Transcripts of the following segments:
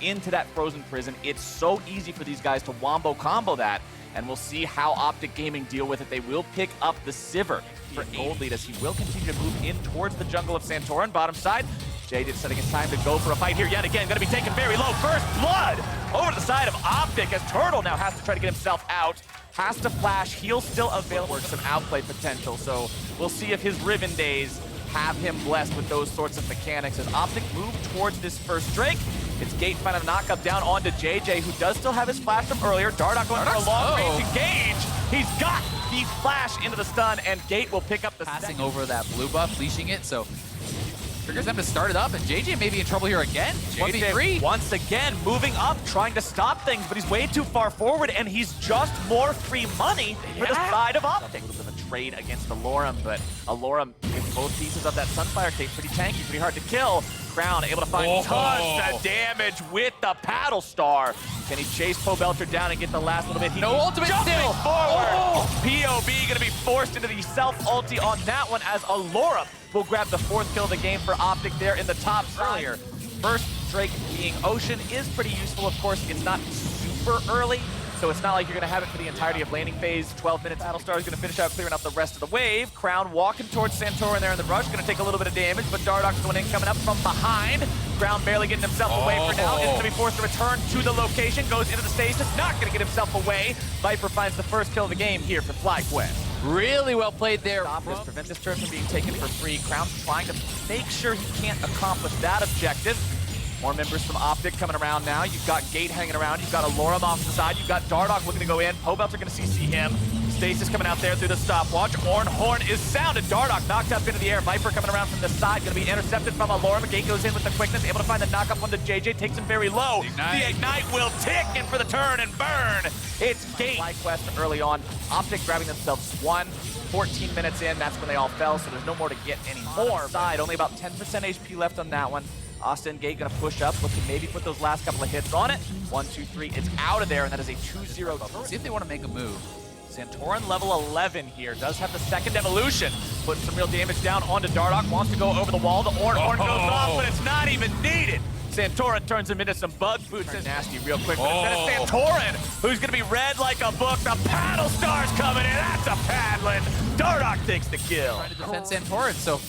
into that frozen prison. It's so easy for these guys to wombo combo that, and we'll see how Optic Gaming deal with it. They will pick up the Sivir for gold lead as he will continue to move in towards the jungle of Santorin. Bottom side, Jaded setting his time to go for a fight here yet again. Going to be taken very low. First blood over to the side of Optic as Turtle now has to try to get himself out. Has to flash. Heal still available. Some outplay potential. So we'll see if his Riven days have him blessed with those sorts of mechanics as Optic move towards this first Drake. It's Gate finding a knockup down onto JJ, who does still have his flash from earlier. Dardoch going for a long-range engage. He's got the flash into the stun, and Gate will pick up the passing over that blue buff, leashing it, so triggers them to start it up, and JJ may be in trouble here again. 1v3. Once again, moving up, trying to stop things, but he's way too far forward, and he's just more free money for the side of Optic. A little bit of a trade against Alorum, but Alorum, with both pieces of that Sunfire tape, pretty tanky, pretty hard to kill. Crown able to find tons of damage with the Paddle Star. Can he chase Pobelter down and get the last little bit? No ultimate still. Forward. POB gonna be forced into the self-ulti on that one as Alorum will grab the 4th kill of the game for Optic there in the top earlier. First Drake being Ocean is pretty useful, of course. It's not super early, so it's not like you're going to have it for the entirety of laning phase. 12 minutes, Battlestar is going to finish out clearing up the rest of the wave. Crown walking towards Santorin there in the rush, going to take a little bit of damage, but Dardoch's going in, coming up from behind. Crown barely getting himself away for now. Is going to be forced to return to the location, goes into the stasis, not going to get himself away. Viper finds the first kill of the game here for FlyQuest. Really well played there. Stop this, prevent this turret from being taken for free. Crown's trying to make sure he can't accomplish that objective. More members from Optic coming around now. You've got Gate hanging around. You've got Alorum off the side. You've got Dardoch looking to go in. Pobelter going to CC him. Stasis coming out there through the stopwatch. Horn is sounded. Dardoch knocked up into the air. Viper coming around from the side. Going to be intercepted from Alorum. Gate goes in with the quickness. Able to find the knockup on the JJ. Takes him very low. The Ignite will tick in for the turn and burn. It's Gate. FlyQuest early on. Optic grabbing themselves one. 14 minutes in, that's when they all fell, so there's no more to get anymore. Side, only about 10% HP left on that one. Austin Gate gonna push up, look to maybe put those last couple of hits on it. 1, 2, 3, it's out of there, and that is a 2-0. See if they want to make a move. Santorin level 11 here, does have the second evolution. Putting some real damage down onto Dardoch, wants to go over the wall. The horn goes off, but it's not even needed. Santorin turns him into some bug boots. Nasty real quick, but instead it's Santorin who's gonna be read like a book. The Paddle Star's coming in, that's a paddling. Dardoch takes the kill. Trying to defend Santorin, so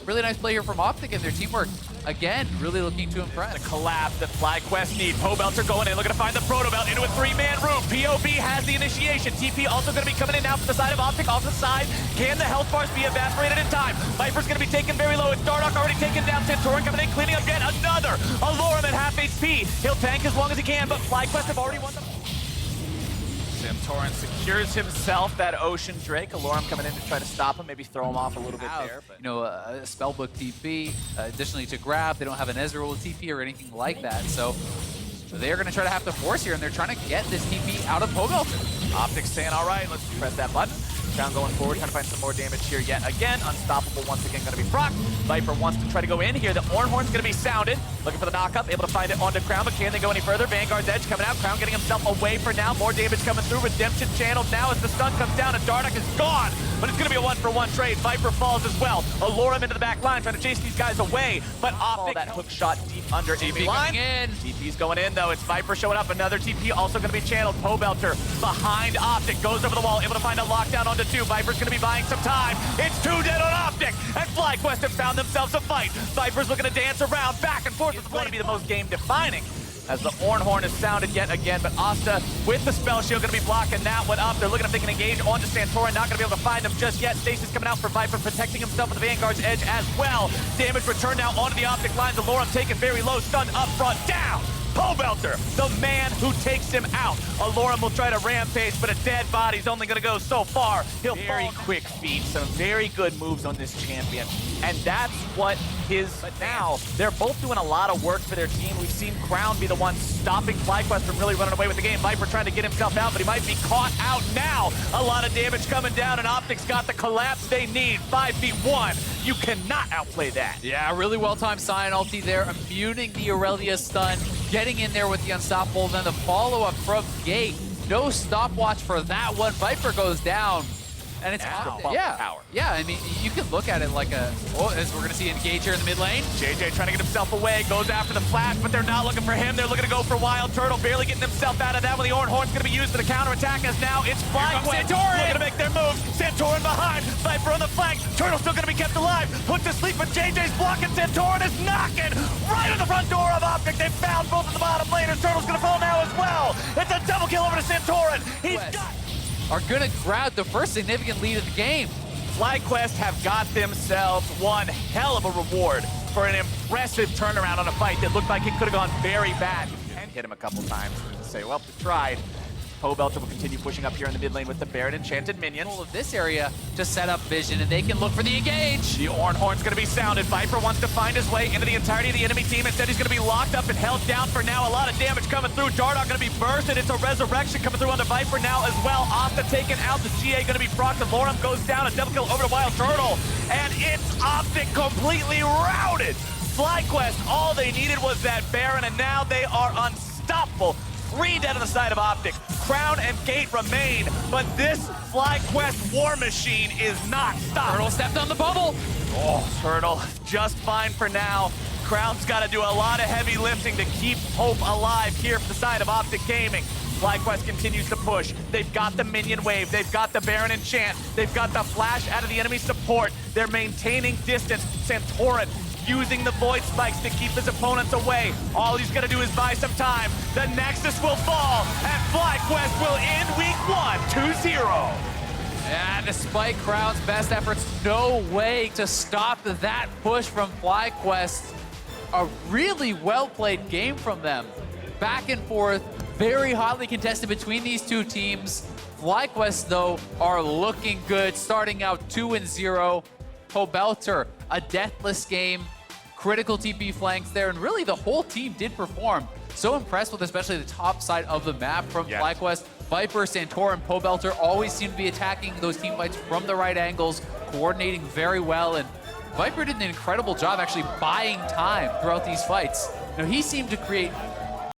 really nice play here from Optic and their teamwork. Again, really looking to impress. The collapse that FlyQuest need. Pobelter going in, looking to find the Proto Belt into a 3-man room. POB has the initiation. TP also going to be coming in now from the side of Optic. Off the side, can the health bars be evaporated in time? Viper's going to be taken very low. It's Dardoch already taken down. Santorin coming in, cleaning up yet another. Alorum at half HP. He'll tank as long as he can, but FlyQuest have already won the... Santorin secures himself that Ocean Drake. Alorum coming in to try to stop him, maybe throw him off a little bit there. But... You know, a Spellbook TP, additionally to grab. They don't have an Ezreal TP or anything like that, so they're going to try to have to force here, and they're trying to get this TP out of Pobelter. Optic saying, all right, let's press that button. Crown going forward, trying to find some more damage here yet again. Unstoppable once again, going to be proc. Viper wants to try to go in here. The Horn's going to be sounded. Looking for the knockup, able to find it onto Crown, but can they go any further? Vanguard's Edge coming out. Crown getting himself away for now. More damage coming through. Redemption channeled now as the stun comes down and Dardoch is gone. But it's going to be a 1-for-1 trade. Viper falls as well. Alorum into the back line, trying to chase these guys away. But Optic, that hook shot deep under TP line. TP's going in though. It's Viper showing up. Another TP also going to be channeled. Pobelter behind Optic, goes over the wall, able to find a lockdown onto 2. Viper's going to be buying some time. It's 2 dead on Optic, and FlyQuest have found themselves a fight. Viper's looking to dance around back and forth. It's going to be the most game-defining as the Horn is sounded yet again, but Asta with the spell shield going to be blocking that one up. They're looking if they can engage onto Santorin, not going to be able to find him just yet. Stasis coming out for Viper, protecting himself with the Vanguard's Edge as well. Damage return now onto the Optic lines. Alorum taken very low, stunned up front, down. Pobelter, the man who takes him out. Alorum will try to rampage, but a dead body's only going to go so far. He'll very quick feet, some very good moves on this champion, and that's what his. But now they're both doing a lot of work for their team. We've seen Crown be the one stopping FlyQuest from really running away with the game. Viper trying to get himself out, but he might be caught out now. A lot of damage coming down, and Optic's got the collapse they need. 5v1. You cannot outplay that. Yeah, really well-timed Sion ulti there, immuning the Aurelia stun, getting in there with the Unstoppable, then the follow-up from Gate. No stopwatch for that one. Viper goes down. And it's Extra bump power. Yeah, I mean, you can look at it like a, as we're gonna see Engage here in the mid lane. JJ trying to get himself away, goes after the flash, but they're not looking for him. They're looking to go for Wild Turtle, barely getting himself out of that when the Orange Horn's gonna be used for the counterattack, as now it's FlyQuest looking to make their moves. Santorin behind, Viper on the flank. Turtle's still gonna be kept alive. Put to sleep, but JJ's blocking. Santorin is knocking right on the front door of Optic. They found both of the bottom laners. Turtle's gonna fall now as well. It's a double kill over to Santorin. He's got... Are gonna grab the first significant lead of the game. FlyQuest have got themselves one hell of a reward for an impressive turnaround on a fight that looked like it could have gone very bad. And hit him a couple times to say, well, we tried. KazaLoLLCShighlights will continue pushing up here in the mid lane with the Baron Enchanted minions. All of this area to set up vision, and they can look for the engage. The Orange Horn's gonna be sounded. Viper wants to find his way into the entirety of the enemy team. Instead, he's gonna be locked up and held down for now. A lot of damage coming through. Dardoch gonna be bursted. It's a resurrection coming through on the Viper now as well. Asta taken out. The GA gonna be procced. The Lorem goes down. A double kill over to Wild Turtle. And it's Optic completely routed. FlyQuest, all they needed was that Baron, and now they are unstoppable. 3 dead on the side of Optic. Crown and Gate remain, but this FlyQuest war machine is not stopped. Turtle stepped on the bubble. Oh, Turtle, just fine for now. Crown's got to do a lot of heavy lifting to keep hope alive here from the side of Optic Gaming. FlyQuest continues to push. They've got the minion wave. They've got the Baron Enchant. They've got the flash out of the enemy support. They're maintaining distance. Santorin using the Void Spikes to keep his opponents away. All he's gonna do is buy some time. The Nexus will fall, and FlyQuest will end week 1 2-0. And despite Crown's best efforts, no way to stop that push from FlyQuest. A really well-played game from them. Back and forth, very hotly contested between these two teams. FlyQuest, though, are looking good, starting out 2-0. KazaLoLLCShighlights, a deathless game, critical TP flanks there, and really the whole team did perform. So impressed with especially the top side of the map from FlyQuest. Viper, Santorin, and KazaLoLLCShighlights always seem to be attacking those team fights from the right angles, coordinating very well, and Viper did an incredible job actually buying time throughout these fights. Now, he seemed to create